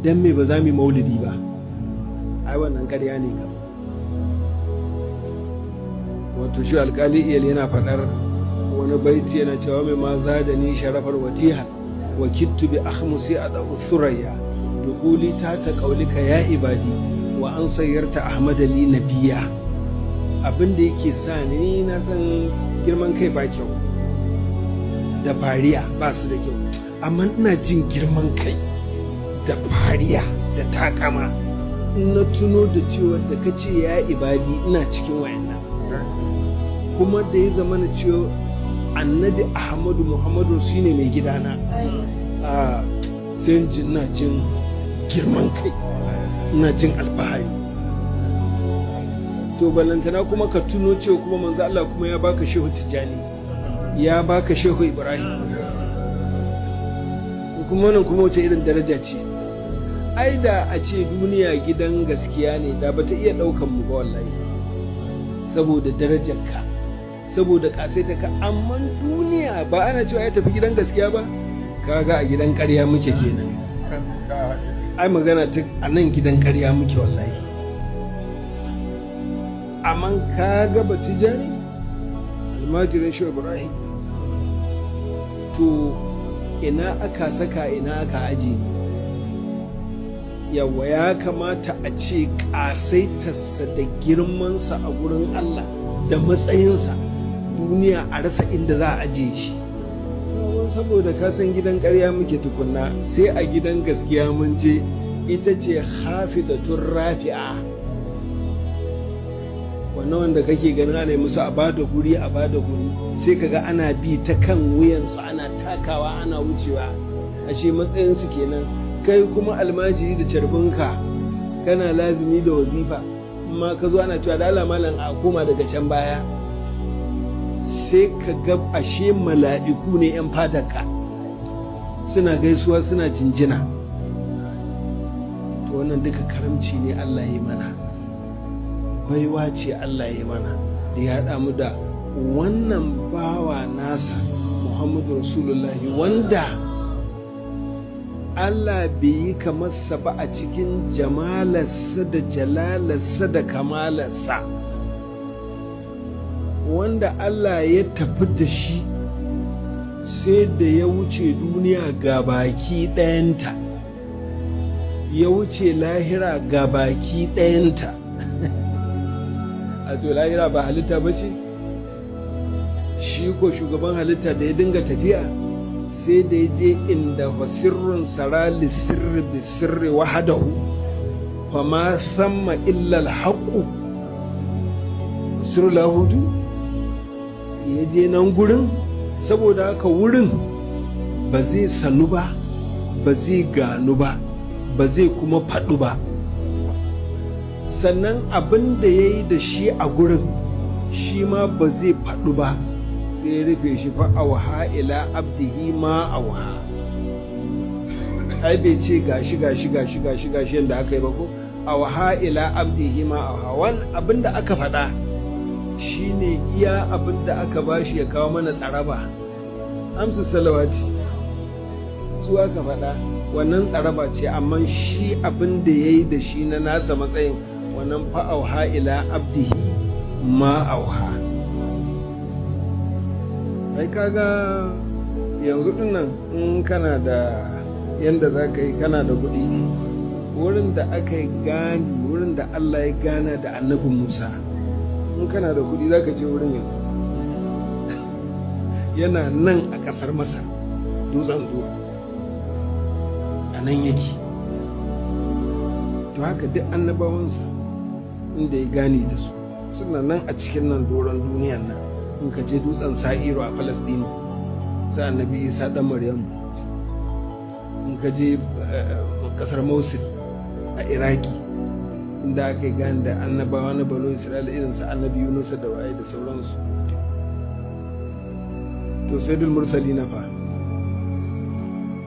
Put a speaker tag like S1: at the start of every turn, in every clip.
S1: dan me ba za mu maulidi ba? Ai wannan ƙarya ne kam. Wato shi alƙali iyal yana faɗar wani baiti yana cewa mai ma da ni sharafar watiha wa kittu bi akhmusi adahu thuraya dukhuli ta qaulika ya ibadi wa an sayyarta ahmad li nabiyya. Abin da yake sa ni na san girman kai ba kyau da fariya ba su da kyau, amma ina jin girman kai da fariya da takama in na tuno da cewa da kace ya ibadi ina cikin wayannan, kuma da ya zama na cewa annabi ahmadu muhammadu shine mai gidana, sai ina jin girman kai, ina jin alfahari. To balantana kuma ka tuno cewa kuma manzo Allah kuma ya baka shehu tijani, ya baka shehu ibrahim, kuma wannan kuma wace irin daraja ce? Ai da a ce duniya gidan gaskiya ne da bata iya daukan mu ba wallahi, saboda darajarka, saboda kasaitaka. Amma duniya ba ana cewa ya tafi gidan gaskiya ba, kaga a gidan ƙarya muke kenan. Ai magana ta a nan gidan ƙarya muke wallahi. Amma kaga batijani almajirin shi ibrahim, to ina aka saka ina aka aji ne? Yawa ya kamata a ce ƙasaitarsa da girmansa a gurin Allah da matsayinsa duniya a rasa inda za a ajiye shi. Saboda kasan gidan ƙarya muke tukunna, sai a gidan gaskiya mun je, ita ce hafidatun rafi'a, wannan wanda kake ganin ana musu a bada guri a bada guri, sai kaga ana bi ta kan wuyansu ana takawa ana wucewa, ashe matsayinsu kenan. Kai kuma almajiri da carbinka kana lazimi da wazifa, amma ka zo ana cewa da Allah malam a koma daga can baya, sai ka ga ashe mala'iku ne 'yan fadarka suna gaisuwa suna jinjina. To wannan duka karamci ne Allah ya mana, baiwa ce Allah ya mana da ya haɗa mu da wannan bawa nasa Muhammadu Rasulullah, wanda Allah bai yi kamarsa ba a cikin jamalarsa da jalalarsa da kamalarsa, wanda Allah ya tafi da shi sai da ya wuce duniya ga baki ɗayanta, ya wuce lahira ga baki ɗayanta. A to lahira ba halitta ba ce? Shi ko shugaban halitta da ya dinga tafiya sai da ya je inda wasirrun sarali sirri bi sirri wahadahu fa ma thamma illa al-haqqu sirru lahudu, ya je nan gurin. Saboda haka wurin ba zai sanu ba, ba zai ganu ba, ba zai kuma faɗu ba. Sannan abin da ya yi da shi a gurin shi ma ba zai faɗu ba, sai rufe shi fa auha ila abdihi ma auha. Ai bai ce gashi yadda aka yi ba ko? Auha ila abdihi ma auha. Wani abin da aka faɗa shi ne iya abin da aka bashi ya kawo mana tsaraba, amsu salawati su aka faɗa, wannan tsaraba ce. Amma shi abin da ya yi da shi na nasa matsayin, wannan fa auha ila abdihi ma auha. Ai kaga yanzu dinnan in kana da yanda za ka yi, kana da kuɗi, wurin da aka yi gani, wurin da Allah ya gana da annabi Musa, in kana da kuɗi za ka je wurin yanzu. Yana nan a ƙasar Masar, dutsen Dur, a nan yake. To haka duk annabawansa inda ya gani da su suna nan a cikin nan doron duniyan nan. In ka je dutsen Sa'iru a Falastini, sai annabi Isa ɗan Maryamu. In ka je ƙasar Mosul a Iraki, inda aka yi gani da annabawa na Banu Isra'ila irinsa annabi Yunus da waye da sauransu. To sai dul mursali na fa,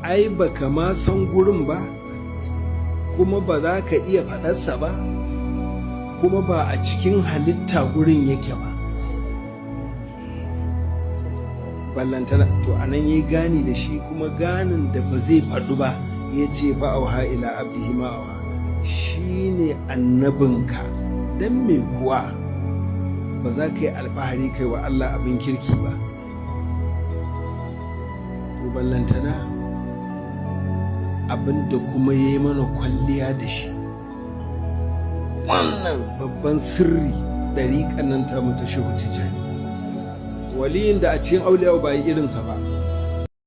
S1: ai ba ka ma san gurin ba, kuma ba za ka iya faɗarsa ba, kuma ba a cikin halitta gurin yake ba. Ballantana to anan yayi gani da shi, kuma ganin da ba zai faɗu ba, ya ce fa'auha ila abdihi ma'auha shi ne annabinka, don me kuwa ba za ka yi alfahari kai wa Allah abin kirki ba? To ballantana abin da kuma ya yi mana kwalliya da shi, wannan babban sirri ɗariƙan nan ta mutu shehu Tijjani, waliyin da a cikin auliya ba yi irinsa ba.